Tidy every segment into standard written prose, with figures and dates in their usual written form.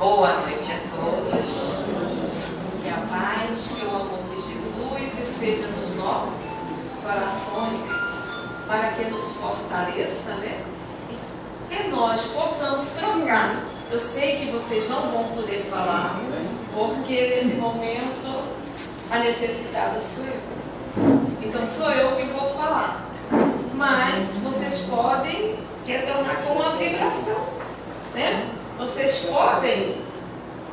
Boa noite a todos. Que a paz, que o amor de Jesus esteja nos nossos corações, para que nos fortaleça, né? E que nós possamos trocar. Eu sei que vocês não vão poder falar, porque nesse momento a necessitada sou eu. Então sou eu que vou falar. Mas vocês podem retornar com uma vibração, né? Vocês podem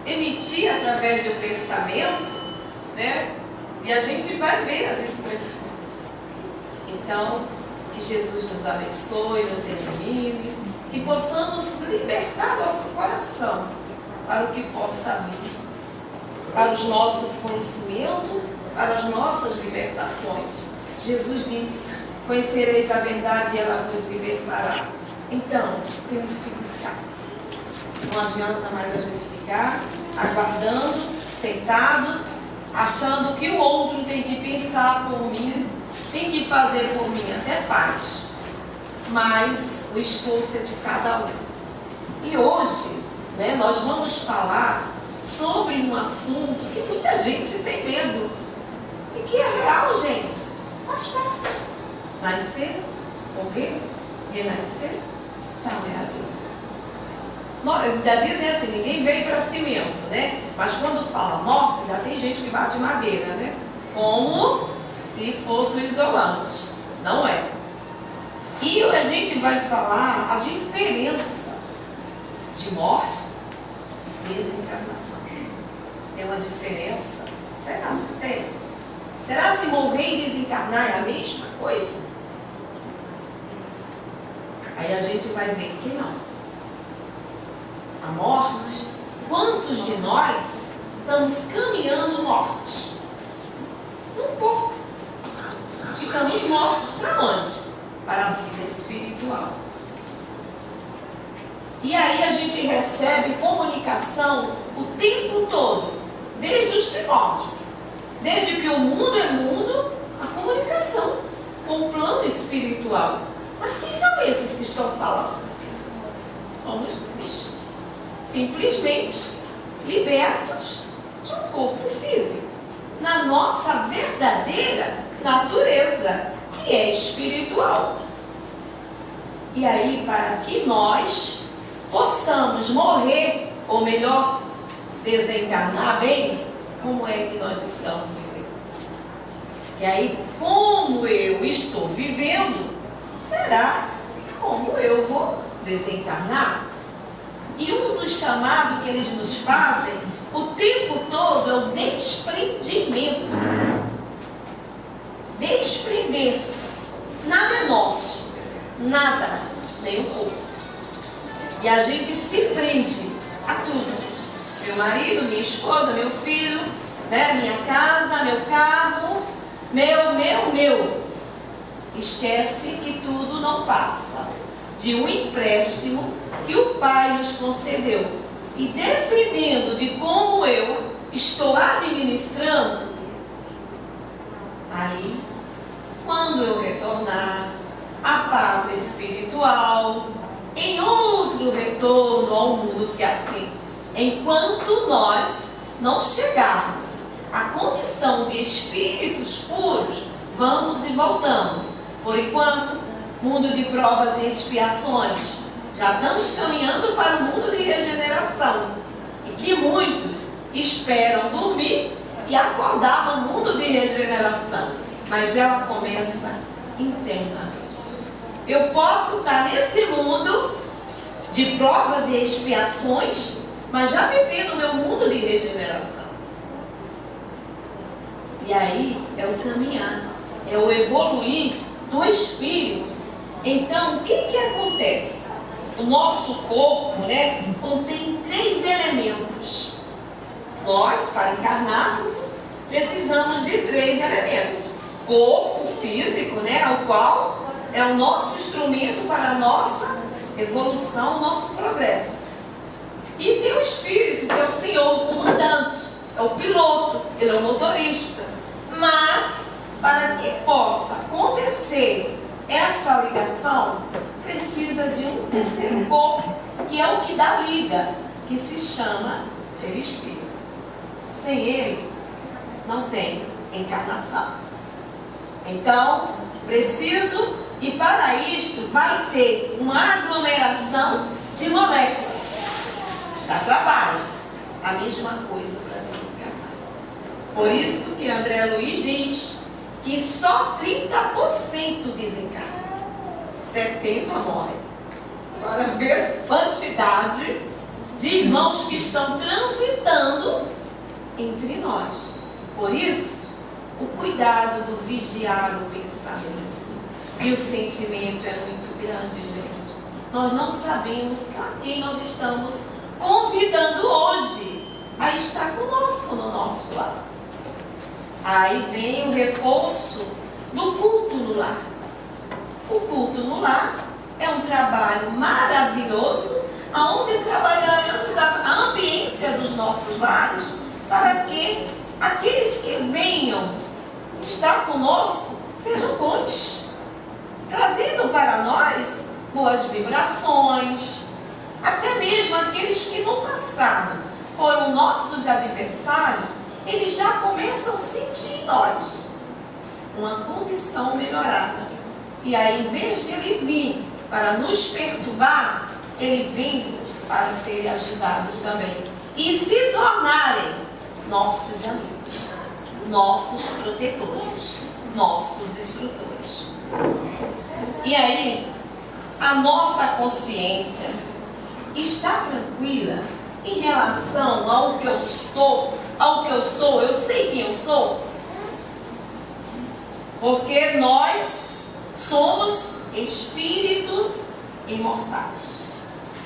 emitir através do pensamento, né? E a gente vai ver as expressões. Então, que Jesus nos abençoe, nos ilumine, que possamos libertar nosso coração para o que possa vir, para os nossos conhecimentos, para as nossas libertações. Jesus diz: conhecereis a verdade e ela vos libertará. Então, temos que buscar. Não adianta mais a gente ficar aguardando, sentado, achando que o outro tem que pensar por mim, tem que fazer por mim, até faz. Mas o esforço é de cada um. E hoje, né, nós vamos falar sobre um assunto que muita gente tem medo. E que é real, gente. Faz parte. Nascer, morrer, renascer, tal é a vida. Ainda dizem assim, ninguém veio para cimento, né? Mas quando fala morte, ainda tem gente que bate madeira, né? Como se fosse o isolante. Não é. E a gente vai falar a diferença de morte e desencarnação. Tem uma diferença? Será se tem? Será se morrer e desencarnar é a mesma coisa? Aí a gente vai ver que não. A morte, quantos de nós estamos caminhando mortos? Um pouco. Ficamos mortos para onde? Para a vida espiritual. E aí a gente recebe comunicação o tempo todo, desde os primórdios. Desde que o mundo é mundo, a comunicação com o plano espiritual. Mas quem são esses que estão falando? Somos nós. Simplesmente libertos de um corpo físico, na nossa verdadeira natureza, que é espiritual. E aí, para que nós possamos morrer, ou melhor, desencarnar bem, como é que nós estamos vivendo? E aí, como eu estou vivendo, será como eu vou desencarnar? E um dos chamados que eles nos fazem o tempo todo é o desprendimento. Desprender-se. Nada é nosso. Nada. Nem o corpo. E a gente se prende a tudo. Meu marido, minha esposa, meu filho, né? Minha casa, meu carro, meu. Esquece que tudo não passa de um empréstimo que o Pai nos concedeu. E dependendo de como eu estou administrando, aí, quando eu retornar à pátria espiritual, em outro retorno ao mundo, que assim, enquanto nós não chegarmos à condição de espíritos puros, vamos e voltamos. Por enquanto, mundo de provas e expiações, já estamos caminhando para o mundo de regeneração. E que muitos esperam dormir e acordar no mundo de regeneração. Mas ela começa internamente. Eu posso estar nesse mundo de provas e expiações, mas já vivendo o meu mundo de regeneração. E aí é o caminhar, é o evoluir do espírito. Então, o que acontece? O nosso corpo, né, contém 3 elementos. Nós, para encarnarmos, precisamos de 3 elementos. Corpo físico, né, o qual é o nosso instrumento para a nossa evolução, o nosso progresso. E tem o espírito, que é o Senhor, o comandante, é o piloto, ele é o motorista. Mas, para que possa acontecer essa ligação, precisa de um terceiro corpo, que é o que dá liga que se chama perispírito. Sem ele, não tem encarnação. Então, preciso, e para isto vai ter uma aglomeração de moléculas. Dá trabalho. A mesma coisa para desencarnar. Por isso que André Luiz diz que só 30% desencarna. 70% morre. Agora ver a quantidade de irmãos que estão transitando entre nós. Por isso, o cuidado do vigiar o pensamento e o sentimento é muito grande, gente. Nós não sabemos a quem nós estamos convidando hoje a estar conosco no nosso lado. Aí vem o reforço do culto no lar. O culto no lar é um trabalho maravilhoso, onde trabalharemos a ambiência dos nossos lares para que aqueles que venham estar conosco sejam bons, trazendo para nós boas vibrações, até mesmo aqueles que no passado foram nossos adversários, eles já começam a sentir em nós uma condição melhorada. E aí, em vez de ele vir para nos perturbar, ele vem para serem ajudados também e se tornarem nossos amigos, nossos protetores, nossos instrutores. E aí, a nossa consciência está tranquila em relação ao que eu estou, ao que eu sou. Eu sei quem eu sou, porque nós somos espíritos imortais,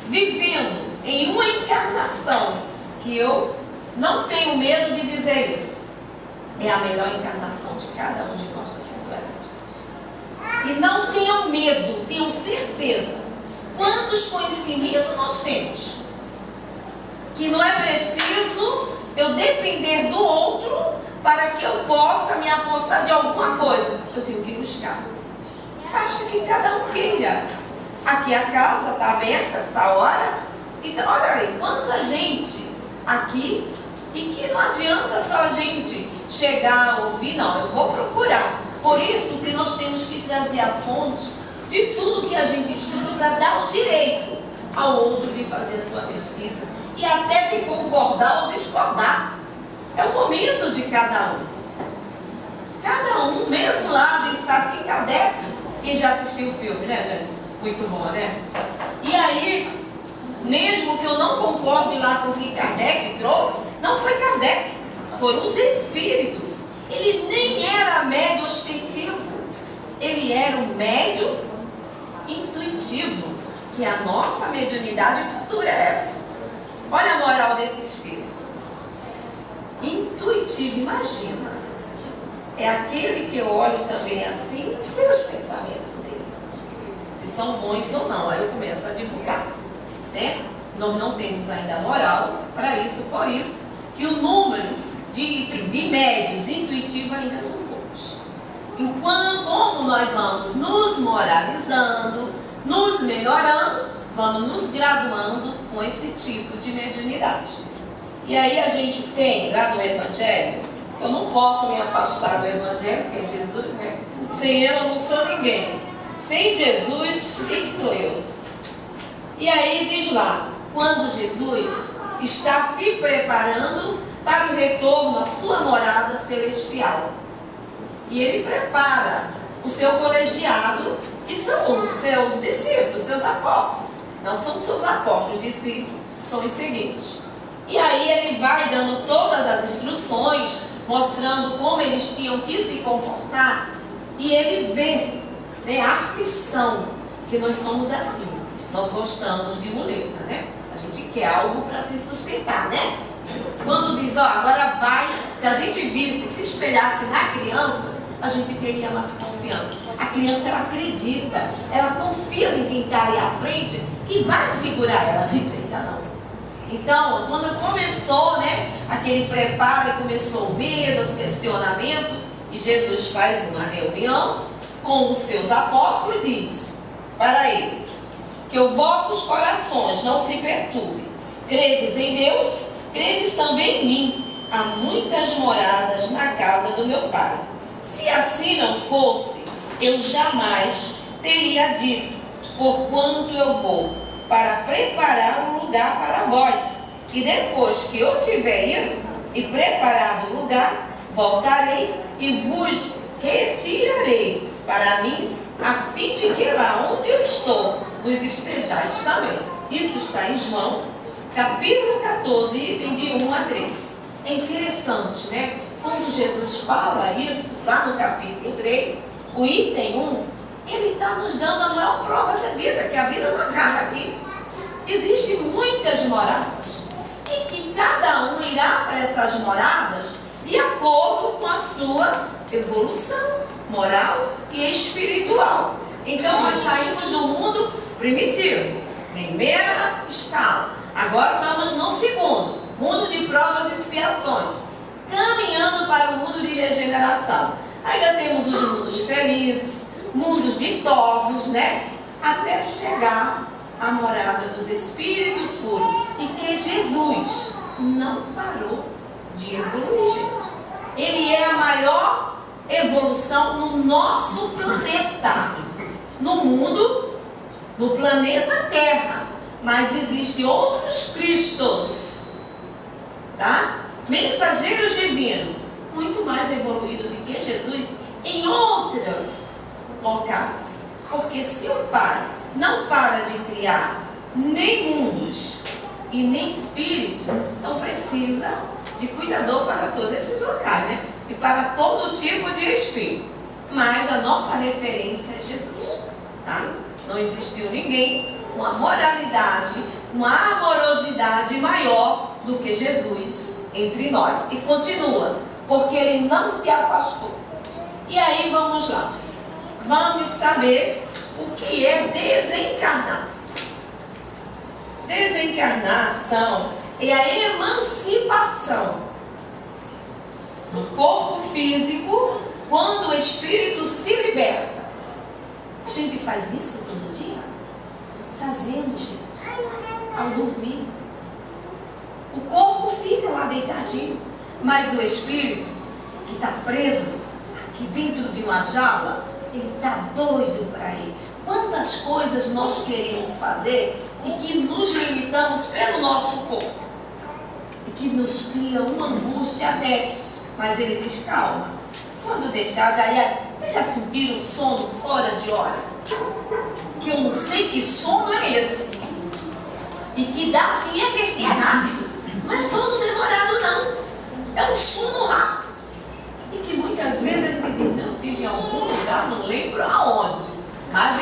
vivendo em uma encarnação que eu não tenho medo de dizer isso. É a melhor encarnação de cada um de nós da Assembleia. E não tenham medo, tenham certeza. Quantos conhecimentos nós temos? Que não é preciso eu depender do outro para que eu possa me apossar de alguma coisa. Eu tenho que buscar. Basta que cada um queira. Aqui a casa está aberta, está a hora. Então, olha aí, quanta gente aqui, e que não adianta só a gente chegar a ouvir, não, eu vou procurar. Por isso que nós temos que trazer a fonte de tudo que a gente estuda para dar o direito ao outro de fazer a sua pesquisa e até de concordar ou discordar. É o momento de cada um. Cada um, mesmo lá, a gente sabe que Kardec, quem já assistiu o filme, né, gente? Muito bom, né? E aí, mesmo que eu não concorde lá com o que Kardec trouxe, não foi Kardec, foram os espíritos. Ele nem era médio ostensivo, ele era um médio intuitivo, que a nossa mediunidade futura é essa. Olha a moral desse espírito. Intuitivo, imagina. É aquele que eu olho também assim, não sei os pensamentos dele, se são bons ou não, aí eu começo a divulgar, né? Nós não temos ainda moral para isso, por isso que o número de médios intuitivos ainda são poucos. Enquanto, como nós vamos nos moralizando, nos melhorando, vamos nos graduando com esse tipo de mediunidade. E aí a gente tem lá no Evangelho, eu não posso me afastar do Evangelho, porque é Jesus, né? Sem ele eu não sou ninguém. Sem Jesus, quem sou eu? E aí diz lá, quando Jesus está se preparando para o retorno à sua morada celestial. E ele prepara o seu colegiado, que são os seus discípulos, seus apóstolos. Não são os seus apóstolos, discípulos, são os seguintes. E aí ele vai dando todas as instruções, mostrando como eles tinham que se comportar. E ele vê, né, a aflição, que nós somos assim. Nós gostamos de muleta, né? A gente quer algo para se sustentar, né? Quando diz, ó, agora vai, se a gente visse, se espelhasse na criança, a gente teria mais confiança. A criança, ela acredita, ela confia em quem está aí à frente, que vai segurar ela. A gente ainda não. Então, quando começou, né, aquele preparo e começou o medo, os questionamentos, e Jesus faz uma reunião com os seus apóstolos e diz para eles que os vossos corações não se perturbem. credes em Deus, credes também em mim. Há muitas moradas na casa do meu Pai. Se assim não fosse, eu jamais teria dito, porquanto eu vou para preparar um lugar para vós. E depois que eu tiver ido e preparado o lugar, voltarei e vos retirarei para mim, a fim de que lá onde eu estou, vos estejais também. Isso está em João, capítulo 14, item de 1 a 3. É interessante, né? Quando Jesus fala isso, lá no capítulo 3, o item 1, ele está nos dando a maior prova da vida, que a vida não acaba aqui. Existem muitas moradas, e que cada um irá para essas moradas de acordo com a sua evolução moral e espiritual. Então nós saímos do mundo primitivo, primeira escala. Agora estamos no segundo, mundo de provas e expiações, caminhando para o mundo de regeneração. Ainda temos os mundos felizes, mundos ditosos, né? Até chegar à morada dos espíritos puros. E que Jesus não parou de evoluir, gente. Ele é a maior evolução no nosso planeta, no mundo, no planeta Terra. Mas existem outros Cristos, tá? Mensageiros divinos, muito mais evoluídos do que Jesus em outros locais. Porque se o Pai não para de criar nem mundos e nem espírito, então precisa de cuidador para todos esses locais, né? E para todo tipo de espírito. Mas a nossa referência é Jesus, tá? Não existiu ninguém com uma moralidade, uma amorosidade maior do que Jesus entre nós. E continua, porque ele não se afastou. E aí vamos lá. Vamos saber o que é desencarnar. Desencarnação é a emancipação do corpo físico quando o espírito se liberta. A gente faz isso todo dia? Fazemos, gente, ao dormir. O corpo fica lá deitadinho, mas o espírito, que está preso aqui dentro de uma jaula, ele está doido para ir. Quantas coisas nós queremos fazer e que nos limitamos pelo nosso corpo e que nos cria uma angústia até. Mas ele diz, calma, quando deitados, aí, vocês já sentiram um sono fora de hora? Que eu não sei que sono é esse. E que dá sim, é que é rápido. Não é sono demorado não. É um sono rápido. E que muitas vezes a gente diz, não, tive em algum lugar, não lembro aonde. Mas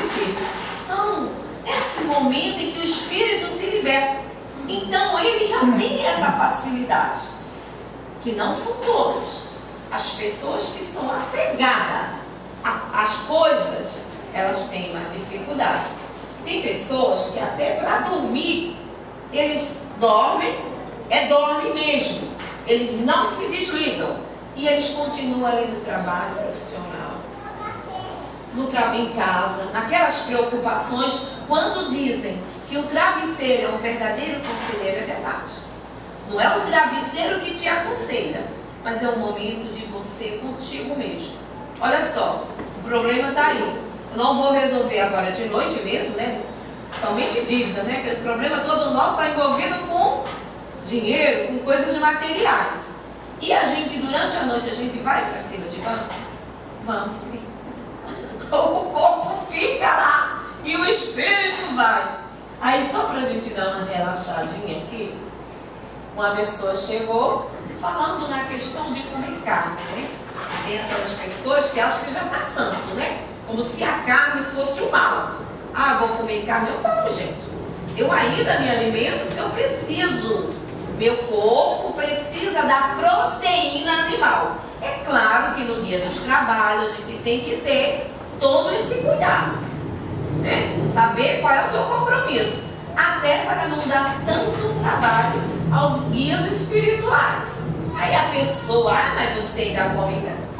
são esse momento em que o espírito se liberta. Então ele já tem essa facilidade. Que não são todos. As pessoas que são apegadas às coisas, elas têm mais dificuldade. Tem pessoas que até para dormir, eles dormem mesmo. Eles não se desligam. E eles continuam ali no trabalho profissional, em casa, naquelas preocupações. Quando dizem que o travesseiro é um verdadeiro conselheiro, é verdade. Não é o travesseiro que te aconselha, mas é o momento de você contigo mesmo. Olha só, o problema está aí. Eu não vou resolver agora de noite mesmo, né? Somente dívida, né? Porque o problema todo nosso está envolvido com dinheiro, com coisas materiais. E a gente, durante a noite, a gente vai para a fila de banco? Vamos sim. O corpo fica lá e o espírito vai. Aí, só para a gente dar uma relaxadinha aqui, uma pessoa chegou falando na questão de comer carne, né? Tem essas pessoas que acham que já está santo, né? Como se a carne fosse o mal. Ah, vou comer carne. Eu como, gente. Eu ainda me alimento porque eu preciso. Meu corpo precisa da proteína animal. É claro que no dia dos trabalhos a gente tem que ter todo esse cuidado, né? Saber qual é o teu compromisso. Até para não dar tanto trabalho aos guias espirituais. Aí a pessoa, mas você ainda come carne.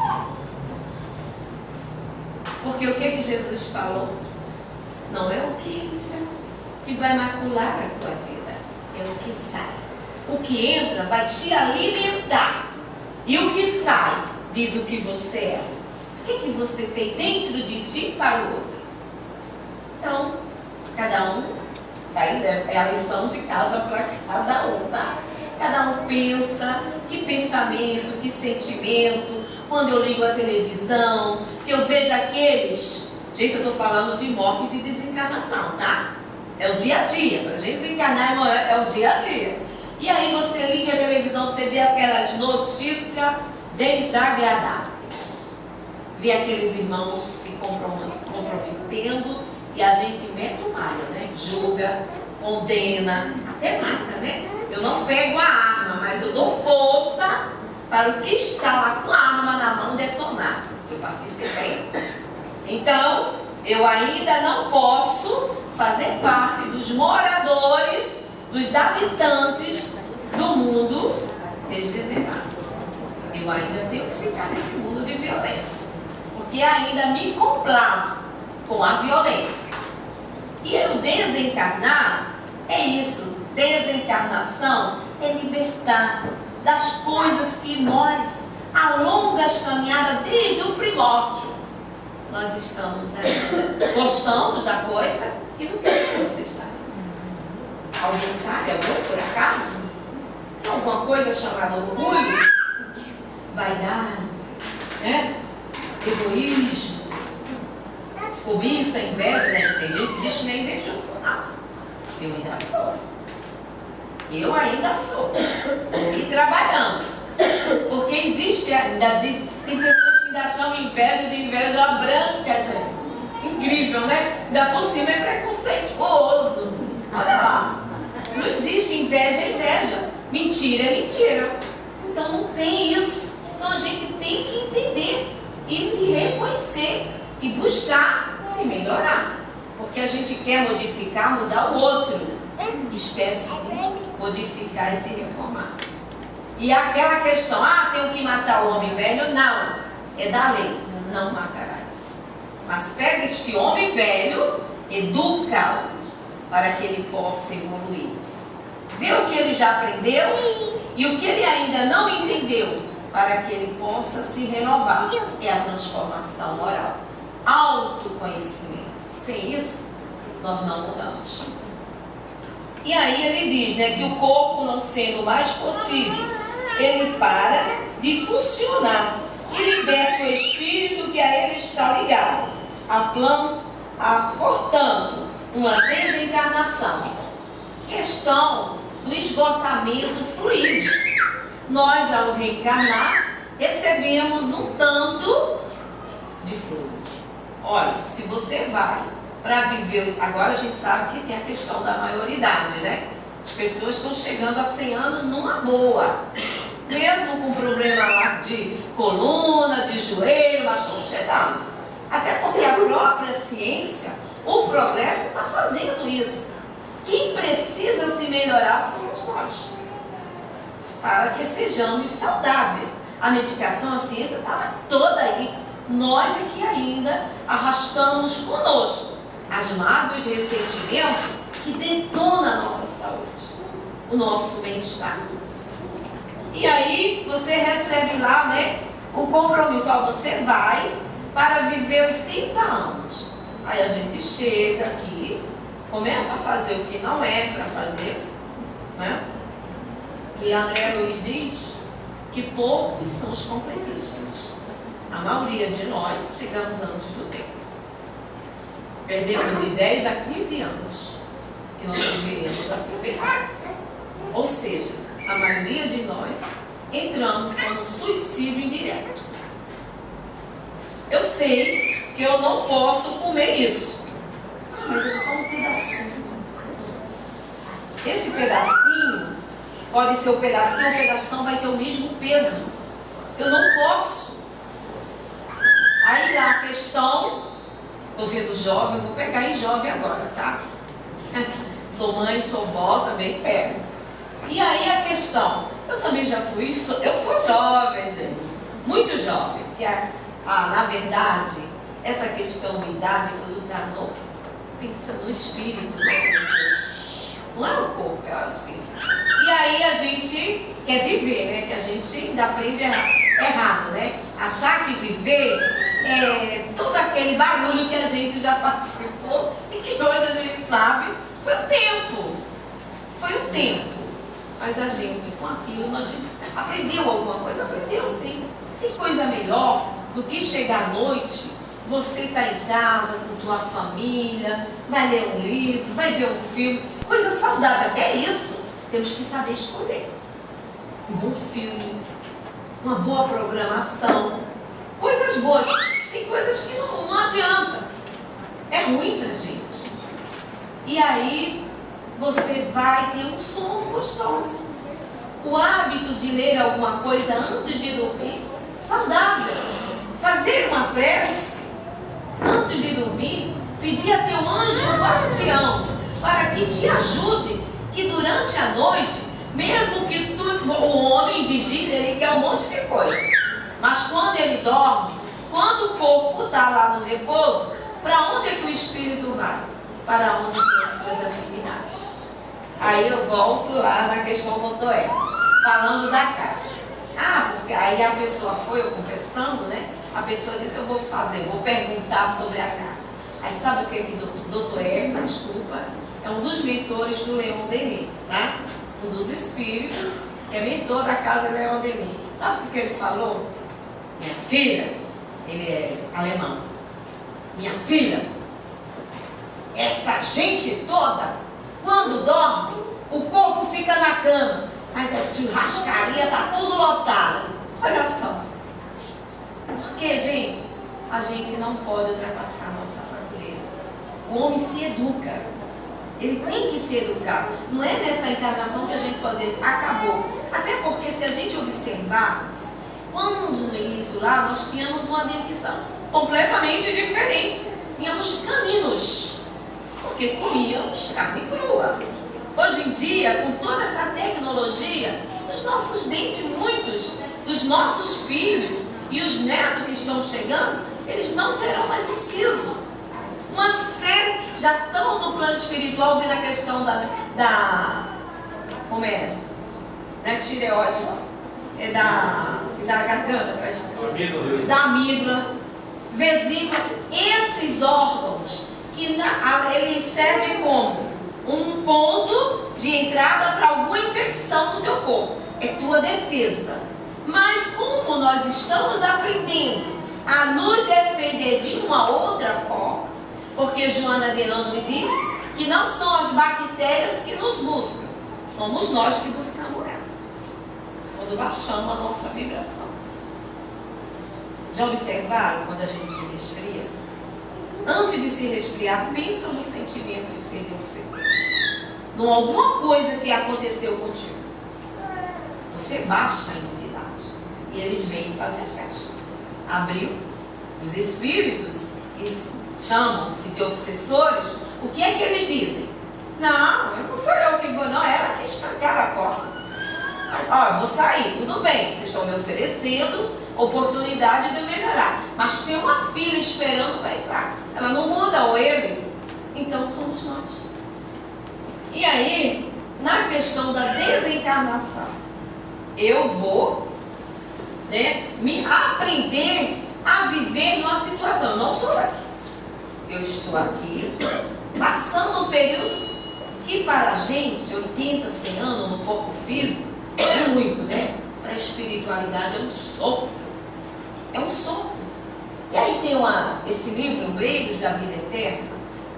Porque o que Jesus falou? Não é o que entra que vai macular a tua vida. É é o que sai. O que entra vai te alimentar. E o que sai diz o que você é. O que você tem dentro de ti para o outro. Então, cada um, é a lição de casa para cada um, tá? Cada um pensa, que pensamento, que sentimento. Quando eu ligo a televisão, que eu vejo aqueles... Gente, eu estou falando de morte e de desencarnação, tá? É o dia a dia. Para a gente desencarnar é o dia a dia. E aí você liga a televisão, você vê aquelas notícias desagradáveis. Vê aqueles irmãos se comprometendo e a gente mete o malho, né? Julga, condena, até mata, né? Eu não pego a arma, mas eu dou força para o que está lá com a arma na mão detonar. Eu participei. Então, eu ainda não posso fazer parte dos moradores, dos habitantes do mundo regenerado. Eu ainda tenho que ficar nesse mundo de violência, porque ainda me complazo com a violência. E o desencarnar é isso. Desencarnação é libertar das coisas que nós, a longas caminhadas desde o primórdio, nós estamos ainda. Gostamos da coisa e não queremos deixar. Alguém sabe agora, por acaso? Tem alguma coisa chamada orgulho, vaidade, né? Egoísmo, cobiça, inveja, né? Tem gente que diz que não é invejoso, não. Eu ainda sou. Eu ainda sou. E trabalhando. Porque existe ainda, tem pessoas que ainda chamam inveja de inveja branca, gente. Incrível, né? Ainda por cima é preconceituoso. Olha lá. Não existe inveja, é inveja. Mentira é mentira. Então não tem isso. Então a gente tem que entender e se reconhecer e buscar se melhorar. Porque a gente quer modificar, mudar o outro. Espécie de modificar e se reformar. E aquela questão, tenho que matar o homem velho? Não. É da lei. Não matarás. Mas pega este homem velho, educa-o para que ele possa evoluir. Vê o que ele já aprendeu e o que ele ainda não entendeu, para que ele possa se renovar. É a transformação moral. Autoconhecimento. Sem isso, nós não mudamos. E aí ele diz, né, que o corpo não sendo mais possível, ele para de funcionar e liberta o espírito que a ele está ligado. Portanto, uma desencarnação. Questão do esgotamento fluídico. Nós, ao reencarnar, recebemos um tanto de fluido. Olha, se você vai para viver... Agora a gente sabe que tem a questão da maioridade, né? As pessoas estão chegando a 100 anos numa boa. Mesmo com problema lá de coluna, de joelho, mas estão chegando. Até porque a própria ciência, o progresso está fazendo isso. Quem precisa se melhorar somos nós. Para que sejamos saudáveis. A medicação, a ciência está toda aí. Nós é que ainda arrastamos conosco as mágoas e ressentimentos que detonam a nossa saúde, o nosso bem-estar. E aí você recebe lá, né, o compromisso. Você vai para viver 80 anos. Aí a gente chega aqui, começa a fazer o que não é para fazer, né? E André Luiz diz que poucos são os completistas. A maioria de nós chegamos antes do tempo. Perdemos de 10 a 15 anos que nós deveríamos aproveitar. Ou seja, a maioria de nós entramos como suicídio indireto. Eu sei que eu não posso comer isso. Mas é só um pedacinho. Esse pedacinho pode ser o pedação vai ter o mesmo peso. Eu não posso. Aí lá a questão, estou vendo jovem, eu vou pegar em jovem agora, tá? Sou mãe, sou vó, também pego. E aí a questão, eu também já fui, eu sou jovem, gente, muito jovem. Na verdade, essa questão da idade, tudo está pensa no espírito, né? Não é o corpo, é o espírito. E aí a gente quer viver, né? Que a gente ainda aprende errado, né? Achar que viver é todo aquele barulho que a gente já participou e que hoje a gente sabe foi um tempo. Foi um tempo. Mas a gente, com aquilo, a gente aprendeu alguma coisa? Aprendeu sim. Tem coisa melhor do que chegar à noite, você está em casa com tua família, vai ler um livro, vai ver um filme, coisa saudável. Até isso, temos que saber escolher. Um bom filme, uma boa programação, coisas boas. Tem coisas que não adianta. É ruim pra gente. E aí, você vai ter um sono gostoso. O hábito de ler alguma coisa antes de dormir, saudável. Fazer uma prece antes de dormir, pedir a teu anjo guardião para que te ajude, que durante a noite, mesmo que o homem vigile, ele quer um monte de coisa. Mas quando ele dorme, quando o corpo está lá no repouso, para onde é que o espírito vai? Para onde tem as suas afinidades. Aí eu volto lá na questão do Toé, falando da caixa. Porque aí a pessoa foi, eu confessando, né? A pessoa disse, eu vou perguntar sobre a caixa. Aí sabe o que o doutor desculpa, é um dos mentores do Leon Denis, tá? Um dos espíritos, que é mentor da casa Leon Denis. Sabe o que ele falou? Minha filha, ele é alemão. Minha filha, essa gente toda, quando dorme, o corpo fica na cama, mas a churrascaria está tudo lotada. Olha só. Porque, gente, a gente não pode ultrapassar a nossa natureza. O homem se educa. Ele tem que se educar. Não é nessa encarnação que a gente pode dizer, acabou. Até porque se a gente observarmos, quando no início lá nós tínhamos uma dentição completamente diferente. Tínhamos caninos, porque comíamos carne crua. Hoje em dia, com toda essa tecnologia, os nossos dentes, muitos dos nossos filhos e os netos que estão chegando, eles não terão mais o siso. Uma série, já estão no plano espiritual vendo a questão como é? Não é tireoide, da garganta, da amígdala, vesícula, esses órgãos que eles servem como um ponto de entrada para alguma infecção no teu corpo. É tua defesa. Mas como nós estamos aprendendo a nos defender de uma outra forma, porque Joana de Ângeles diz que não são as bactérias que nos buscam, somos nós que buscamos ela. Quando baixamos a nossa vibração. Já observaram quando a gente se resfria? Antes de se resfriar, pensa no sentimento inferior que você tem. Não alguma coisa que aconteceu contigo. Você baixa a imunidade. E eles vêm fazer festa. Abriu. Os espíritos, que chamam-se de obsessores, o que é que eles dizem? Não sou eu que vou, não. É ela que escancara a porta. Eu vou sair, tudo bem. Vocês estão me oferecendo oportunidade de eu melhorar. Mas tem uma filha esperando para entrar. Ela não muda ou ele. Então somos nós. E aí, na questão da desencarnação, eu vou me aprender a viver numa situação. Eu não sou aqui. Eu estou aqui, passando um período que para a gente, 80, 100 anos no corpo físico, é muito, né? Para a espiritualidade é um sopro. É um sopro. E aí tem esse livro, Breios da Vida Eterna,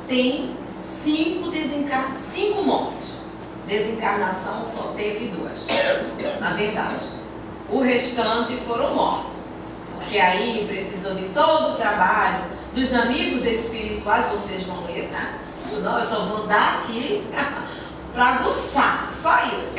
tem 5 mortes. Desencarnação só teve 2, na verdade. O restante foram mortos. Porque aí precisou de todo o trabalho dos amigos espirituais, vocês vão ler, né? Não, eu só vou dar aqui para aguçar, só isso.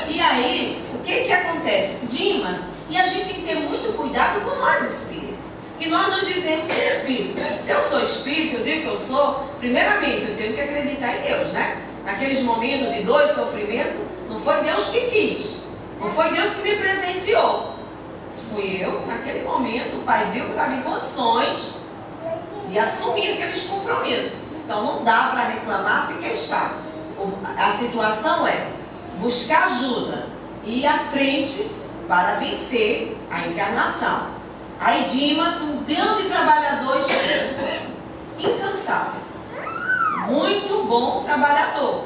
E aí, o que acontece? Dimas, e a gente tem que ter muito cuidado com nós espíritos. Que nós nos dizemos ser espírito. Se eu sou espírito, eu digo que eu sou, primeiramente, eu tenho que acreditar em Deus, né? Naqueles momentos de dor e sofrimento, não foi Deus que quis. Não foi Deus que me presenteou. Fui eu, naquele momento, o Pai viu que eu estava em condições de assumir aqueles compromissos. Então não dá para reclamar, se queixar. A situação é buscar ajuda e ir à frente para vencer a encarnação. Aí Dimas, um grande trabalhador espiritual, incansável, muito bom trabalhador,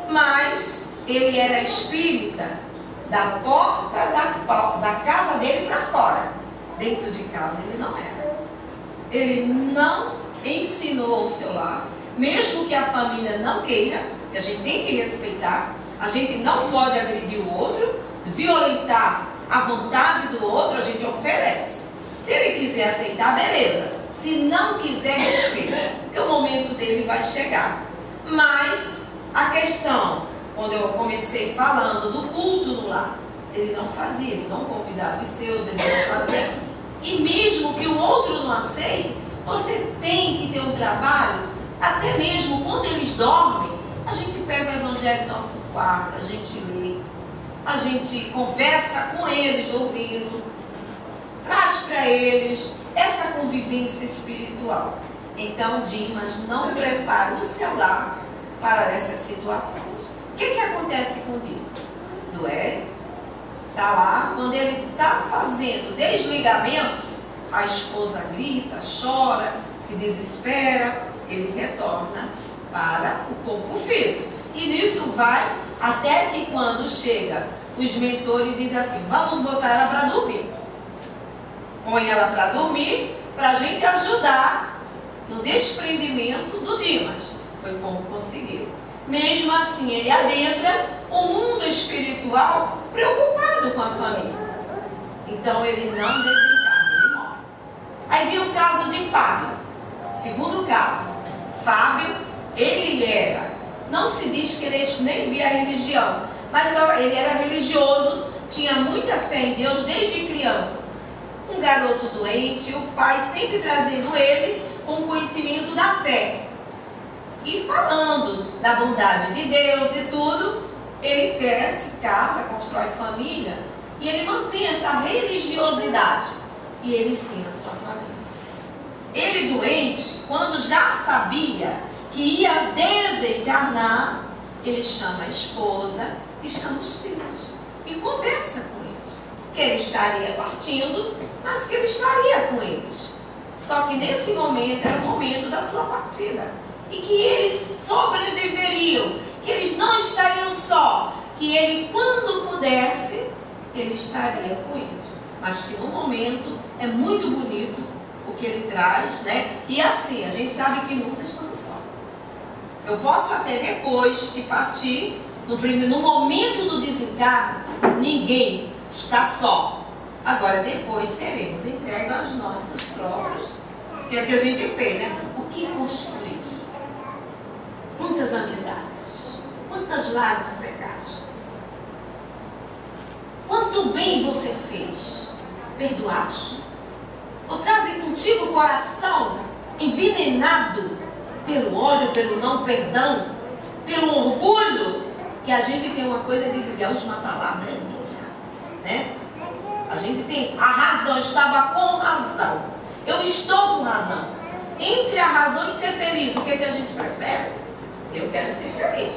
mas ele era espírita da porta da casa dele para fora. Dentro de casa ele não era. Ele não ensinou o seu lar, mesmo que a família não queira, que a gente tem que respeitar. A gente não pode agredir o outro, violentar a vontade do outro, a gente oferece. Se ele quiser aceitar, beleza. Se não quiser, respeita, porque o momento dele vai chegar. Mas a questão, quando eu comecei falando do culto no lar, ele não fazia, ele não convidava os seus, ele não fazia. E mesmo que o outro não aceite, você tem que ter um trabalho, até mesmo quando eles dormem, a gente pega o evangelho no nosso quarto, a gente lê, a gente conversa com eles dormindo, traz para eles essa convivência espiritual. Então Dimas não prepara o seu lar para essas situações. O que acontece com Dimas? Do Hélio, está lá, quando ele está fazendo desligamento, a esposa grita, chora, se desespera, ele retorna para o corpo físico. E nisso vai até que quando chega os mentores dizem assim, vamos botar ela para dormir. Põe ela para dormir, para a gente ajudar no desprendimento do Dimas. Foi como conseguiu. Mesmo assim, ele adentra o mundo espiritual preocupado com a família. Então, ele não desencarna, ele morre. Aí vem o caso de Fábio. Segundo caso, Fábio, ele era, não se diz que ele nem via a religião, mas ele era religioso, tinha muita fé em Deus desde criança. Um garoto doente, o pai sempre trazendo ele com conhecimento da fé. E falando da bondade de Deus e tudo, ele cresce, casa, constrói família, e ele mantém essa religiosidade. E ele ensina a sua família. Ele doente, quando já sabia que ia desencarnar, ele chama a esposa e chama os filhos. E conversa com eles. Que ele estaria partindo, mas que ele estaria com eles. Só que nesse momento era o momento da sua partida. E que eles sobreviveriam, que eles não estariam só, que ele, quando pudesse, ele estaria com eles. Mas que no momento é muito bonito o que ele traz, né? E assim, a gente sabe que nunca estamos só. Eu posso até depois de partir, no momento do desencarno, ninguém está só. Agora depois seremos entregues aos nossos próprios. Que é o que a gente fez, né? O que construir? Quantas amizades, quantas lágrimas secaste, quanto bem você fez, perdoaste, ou trazem contigo o coração envenenado pelo ódio, pelo não perdão, pelo orgulho, que a gente tem uma coisa de dizer, a última palavra é minha, né? A gente tem isso, a razão, eu estava com razão, eu estou com razão. Entre a razão e ser feliz, o que a gente prefere? Eu quero ser feliz.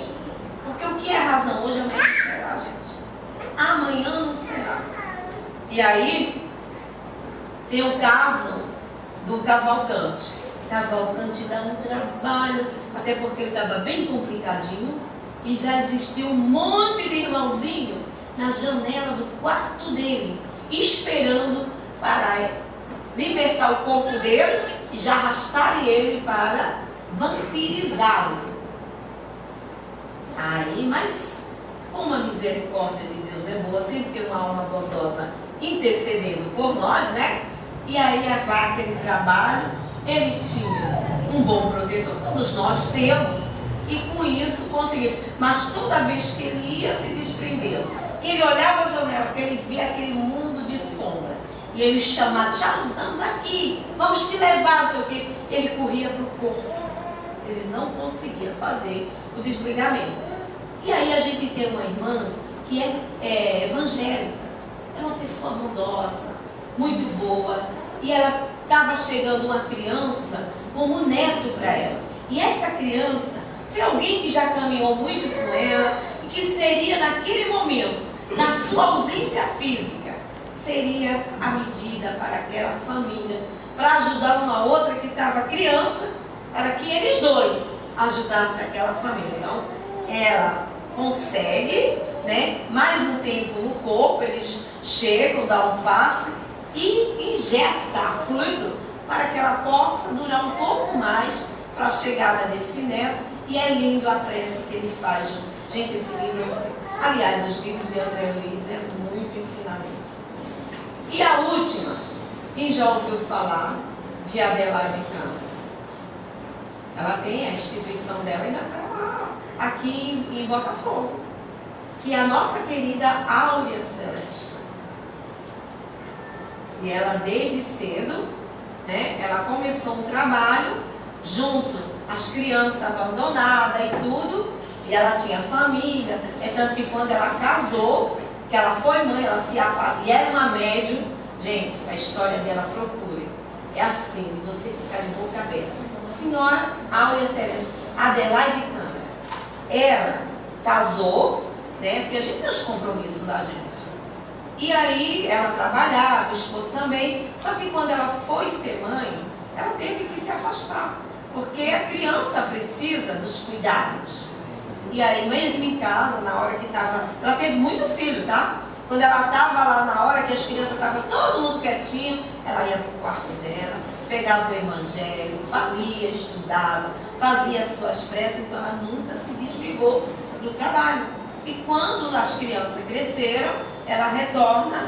Porque o que é razão hoje, amanhã não será, gente. Amanhã não será. E aí, tem o caso do Cavalcante. Cavalcante dá um trabalho, até porque ele estava bem complicadinho. E já existia um monte de irmãozinho na janela do quarto dele, esperando para libertar o corpo dele e já arrastar ele para vampirizá-lo. Aí, mas como a misericórdia de Deus é boa, sempre tem uma alma bondosa intercedendo por nós, né? E aí aquele trabalho, ele tinha um bom protetor, todos nós temos, e com isso conseguimos. Mas toda vez que ele ia se desprendendo, que ele olhava a janela, que ele via aquele mundo de sombra, e ele chamava, já estamos aqui, vamos te levar, não sei o quê, ele corria para o corpo. Ele não conseguia fazer o desligamento. E aí a gente tem uma irmã que é evangélica, é uma pessoa bondosa, muito boa, e ela estava chegando uma criança como neto para ela. E essa criança Foi alguém que já caminhou muito com ela e que seria naquele momento, na sua ausência física, seria a medida para aquela família, para ajudar uma outra que estava criança, para que eles dois ajudassem aquela família. Então, ela consegue, né, mais um tempo no corpo, eles chegam, dão um passe e injeta fluido para que ela possa durar um pouco mais para a chegada desse neto. E é lindo a prece que ele faz junto. Gente, esse livro, aliás, os livros de André Luiz é muito ensinamento. E a última, quem já ouviu falar de Adelaide Câmara? Ela tem a instituição dela, ainda está aqui em Botafogo, que é a nossa querida Áurea Celeste. E ela desde cedo, né, ela começou um trabalho junto às crianças abandonadas e tudo, e ela tinha família, é tanto que quando ela casou, que ela foi mãe, ela se afastou, e era uma médium, gente, a história dela procure, é assim, de você ficar de boca aberta. Senhora Áurea Celeste, Adelaide Câmara, ela casou, né, porque a gente tem os compromissos da gente. E aí ela trabalhava, o esposo também, só que quando ela foi ser mãe, ela teve que se afastar, porque a criança precisa dos cuidados. E aí mesmo em casa, na hora que estava, ela teve muito filho, tá? Quando ela estava lá na hora que as crianças estavam todo mundo quietinho, ela ia para o quarto dela, pegava o evangelho, lia, estudava, fazia as suas preces, então ela nunca se desligou do trabalho. E quando as crianças cresceram, ela retorna,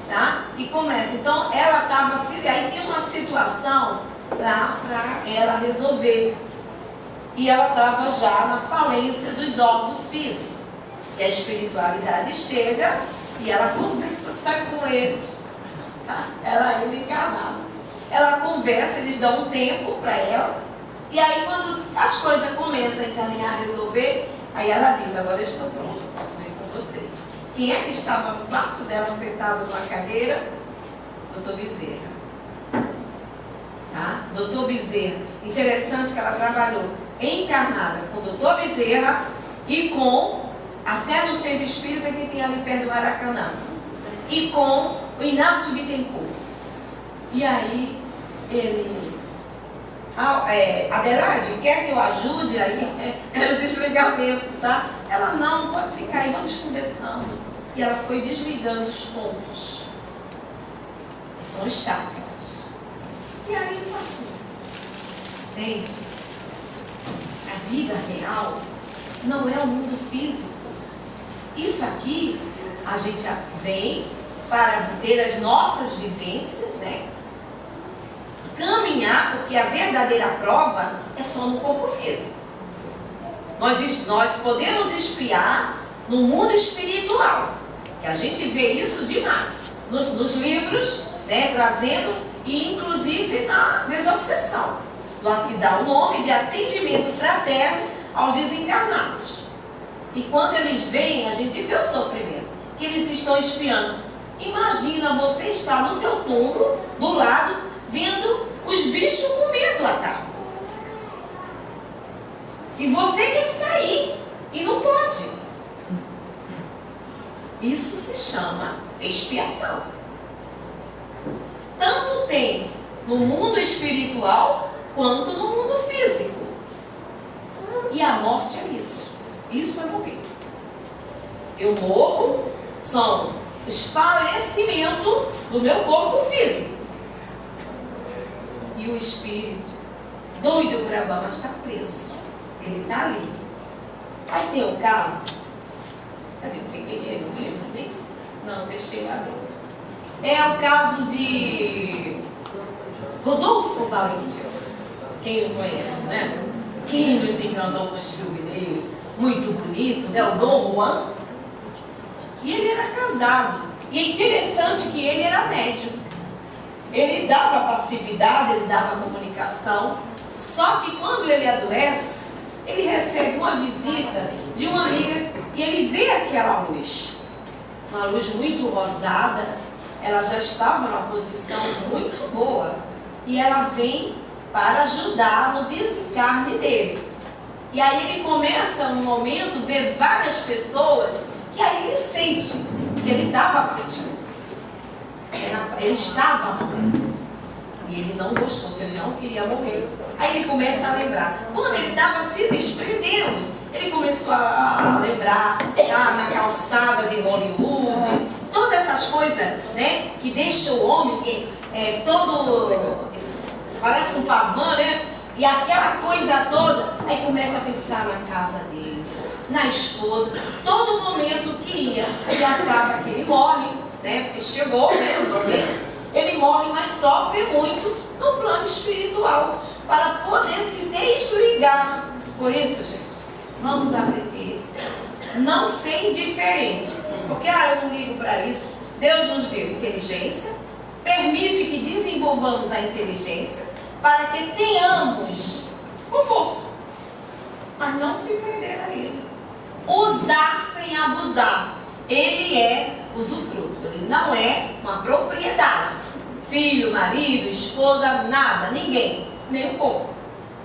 tá? E começa. Então, ela estava, aí tinha uma situação para ela resolver. E ela estava já na falência dos órgãos físicos. E a espiritualidade chega e ela conversa com eles, tá? Ela ainda encarnada. Ela conversa, eles dão um tempo para ela. E aí, quando as coisas começam a encaminhar, a resolver, aí ela diz: agora eu estou pronta, posso ir com vocês. Quem é que estava no quarto dela, sentado numa cadeira? Doutor Bezerra. Tá? Doutor Bezerra. Interessante que ela trabalhou encarnada com o doutor Bezerra e com, até no centro espírita que tem ali perto do Maracanã, e com o Inácio Bittencourt. E aí, ele... Adelaide, quer que eu ajude aí no desligamento, tá? Ela, não, pode ficar aí, vamos conversando. E ela foi desligando os pontos, que são os chakras. E aí passou. Gente, a vida real não é o mundo físico. Isso aqui, a gente vem para ter as nossas vivências, né? Caminhar, porque a verdadeira prova é só no corpo físico. Nós podemos espiar no mundo espiritual, que a gente vê isso demais nos livros, né, trazendo, e inclusive na desobsessão, que dá o nome de atendimento fraterno aos desencarnados. E quando eles vêm, a gente vê o sofrimento que eles estão espiando. Imagina você estar no teu túmulo, do lado, vendo os bichos comendo a carne. E você quer sair e não pode. Isso se chama expiação. Tanto tem no mundo espiritual quanto no mundo físico. E a morte é isso. Isso é morrer. Eu morro, são os falecimentos do meu corpo físico. E o espírito, doido para lá, mas está preso. Ele está ali. Aí tem o caso. Cadê? Eu peguei no livro, não disse? Não, deixei lá dentro. É o caso de Rodolfo Valente. Quem não conhece, né? Quem nos encantou com os filmes dele? Muito bonito, né? O Dom Juan. E ele era casado. E é interessante que ele era médium. Ele dava passividade, ele dava comunicação. Só que quando ele adoece, ele recebe uma visita de uma amiga e ele vê aquela luz. Uma luz muito rosada. Ela já estava numa posição muito boa. E ela vem para ajudar no desencarne dele. E aí ele começa, no momento, ver várias pessoas, que aí ele sente que ele estava partindo. Ele estava morrendo. E ele não gostou, porque ele não queria morrer. Aí ele começa a lembrar. Quando ele estava se desprendendo, ele começou a lembrar na calçada de Hollywood, todas essas coisas, né, que deixam o homem todo, parece um pavão, né? E aquela coisa toda, aí começa a pensar na casa dele, na esposa, todo momento que ia, e acaba que ele morre, né? Porque chegou, né, o momento, ele morre, mas sofre muito no plano espiritual, para poder se desligar. Por isso, gente, vamos aprender, não ser indiferente, porque eu não ligo para isso. Deus nos deu inteligência, permite que desenvolvamos a inteligência, para que tenhamos conforto, mas não se prender a ele. Usar sem abusar. Ele é usufruto, ele não é uma propriedade. Filho, marido, esposa, nada, ninguém, nem o corpo.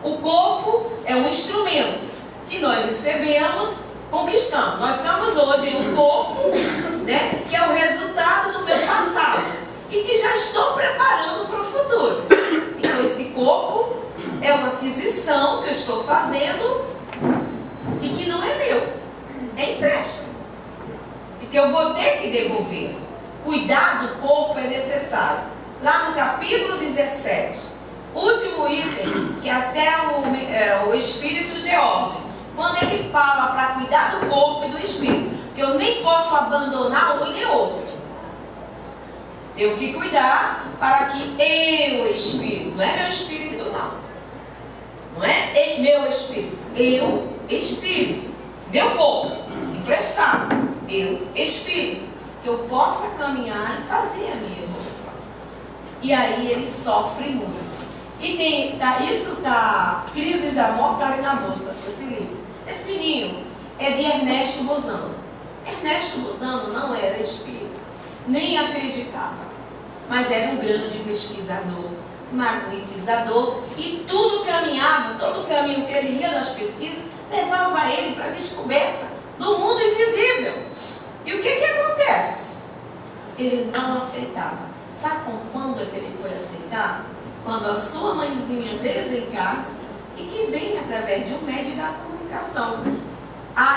O corpo é um instrumento que nós recebemos, conquistamos. Nós estamos hoje em um corpo, né, que é o resultado do meu passado e que já estou preparando para o futuro. Então esse corpo é uma aquisição que eu estou fazendo e que não é meu, é empréstimo, e que eu vou ter que devolver. Cuidar do corpo é necessário. Lá no capítulo 17, último item, que até o Espírito George, quando ele fala para cuidar do corpo e do espírito, que eu nem posso abandonar um e outro. Tenho que cuidar para que eu, espírito, não é meu espírito não. Não é meu espírito. Eu, espírito. Meu corpo, emprestado. Eu, espírito. Que eu possa caminhar e fazer a minha evolução. E aí ele sofre muito. E tem, Crises da Morte, está ali na bolsa, esse livro. É fininho. É de Ernesto Bozano. Ernesto Bozano não era espírito, nem acreditava. Mas era um grande pesquisador, magnetizador, e tudo caminhava, todo o caminho que ele ia nas pesquisas, levava ele para a descoberta do mundo invisível. E o que acontece? Ele não aceitava. Sabe quando é que ele foi aceitar? Quando a sua mãezinha desencarna e que vem através de um médium da comunicação.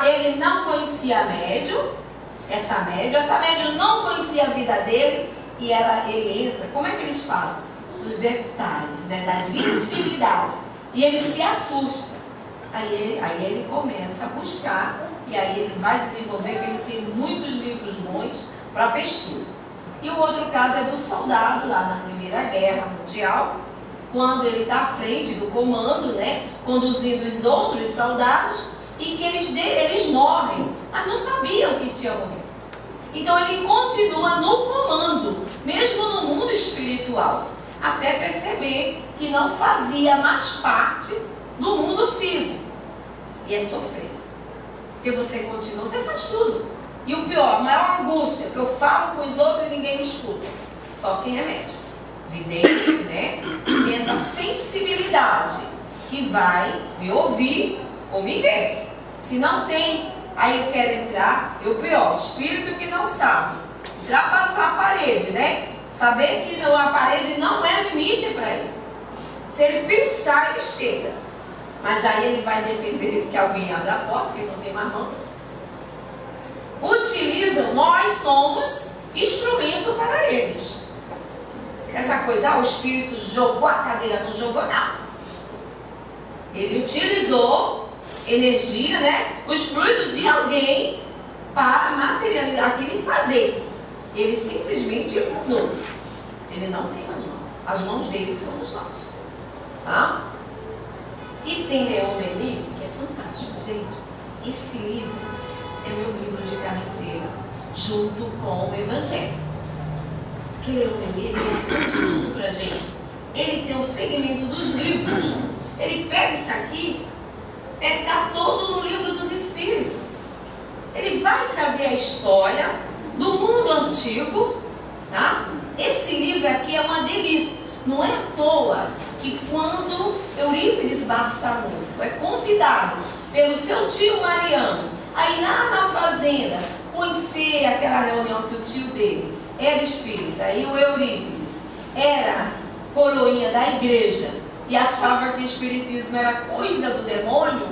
Ele não conhecia a médium, essa médium não conhecia a vida dele, e ele entra, como é que eles fazem? Nos detalhes, né, das intimidades. E ele se assusta. Aí ele começa a buscar, e aí ele vai desenvolver, que ele tem muitos livros bons para pesquisa. E o outro caso é do soldado lá na Primeira Guerra Mundial, quando ele está à frente do comando, né, conduzindo os outros soldados, e que eles morrem, mas não sabiam que tinha morrido. Então ele continua no comando, mesmo no mundo espiritual, até perceber que não fazia mais parte do mundo físico. E é sofrer. Porque você continua, você faz tudo. E o pior, a maior angústia, que eu falo com os outros e ninguém me escuta. Só quem é médico. Vidente, né? Tem essa sensibilidade que vai me ouvir ou me ver. Se não tem, aí eu quero entrar, e o pior, espírito que não sabe ultrapassar a parede, né? Saber que a parede não é limite para ele. Se ele pisar, ele chega. Mas aí ele vai depender de que alguém abra a porta, porque não tem mais mão. Utilizam, nós somos instrumento para eles. Essa coisa, o espírito jogou a cadeira, não jogou nada. Ele utilizou energia, né? Os fluidos de alguém para materializar aquilo e fazer. Ele simplesmente usou. Ele não tem as mãos. As mãos dele são os nossos. Tá? E tem Leon Denis, que é fantástico, gente. Esse livro é meu livro de cabeceira, junto com o Evangelho. Porque Leon Denis, ele explica tudo pra gente. Ele tem um segmento dos livros. Ele pega isso aqui, está todo no livro dos Espíritos. Ele vai trazer a história do mundo antigo, tá? Esse livro aqui é uma delícia. Não é à toa que quando Eurípides Barçanufo é convidado pelo seu tio Mariano, aí lá na fazenda, conhecer aquela reunião que o tio dele era espírita e o Eurípides era coroinha da igreja e achava que o espiritismo era coisa do demônio,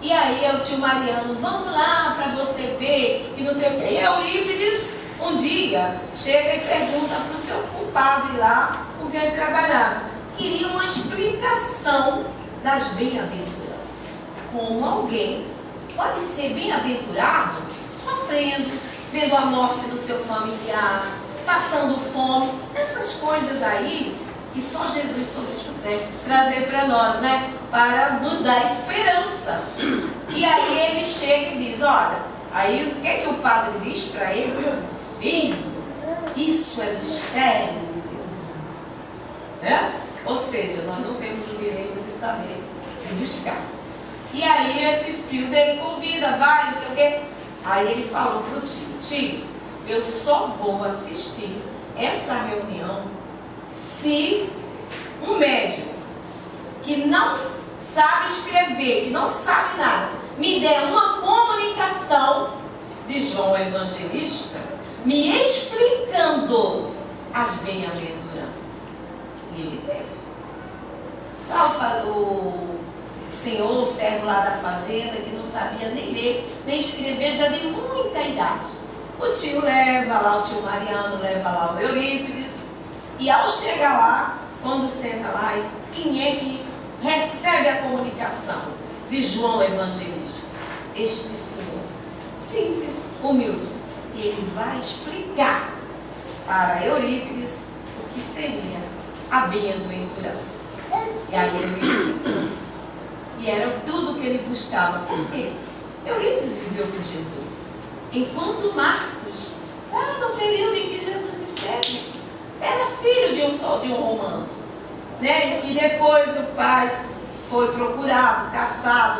e aí é o tio Mariano, vamos lá para você ver, que não sei o que. E Eurípides, um dia, chega e pergunta para o seu compadre lá, com quem ele trabalhava, queria uma explicação das bem-aventuranças. Como alguém pode ser bem-aventurado sofrendo, vendo a morte do seu familiar, passando fome, essas coisas aí que só Jesus soube trazer para nós, né? Para nos dar esperança. E aí ele chega e diz, olha, aí o que o padre diz para ele? Filho, isso é mistério de Deus. Né? Ou seja, nós não temos o direito de saber, de buscar. E aí esse tio dele convida, vai, não sei o quê. Aí ele falou para o tio, eu só vou assistir essa reunião se um médium que não sabe escrever, que não sabe nada, me der uma comunicação de João Evangelista, me explicando as bem-aventuranças. E ele teve. O senhor, o servo lá da fazenda, que não sabia nem ler, nem escrever, já de muita idade. O tio leva lá, o tio Mariano leva lá o Eurípides, e ao chegar lá, quando senta lá, quem é que recebe a comunicação de João Evangelista? Este senhor, simples, humilde, e ele vai explicar para Eurípides o que seria a bem-aventurança. E aí Eurípides, e era tudo que ele buscava, porque Eurípides viveu com Jesus, enquanto Marcos, lá no período em que Jesus esteve, era filho de um romano, né? E que depois o pai foi procurado, caçado,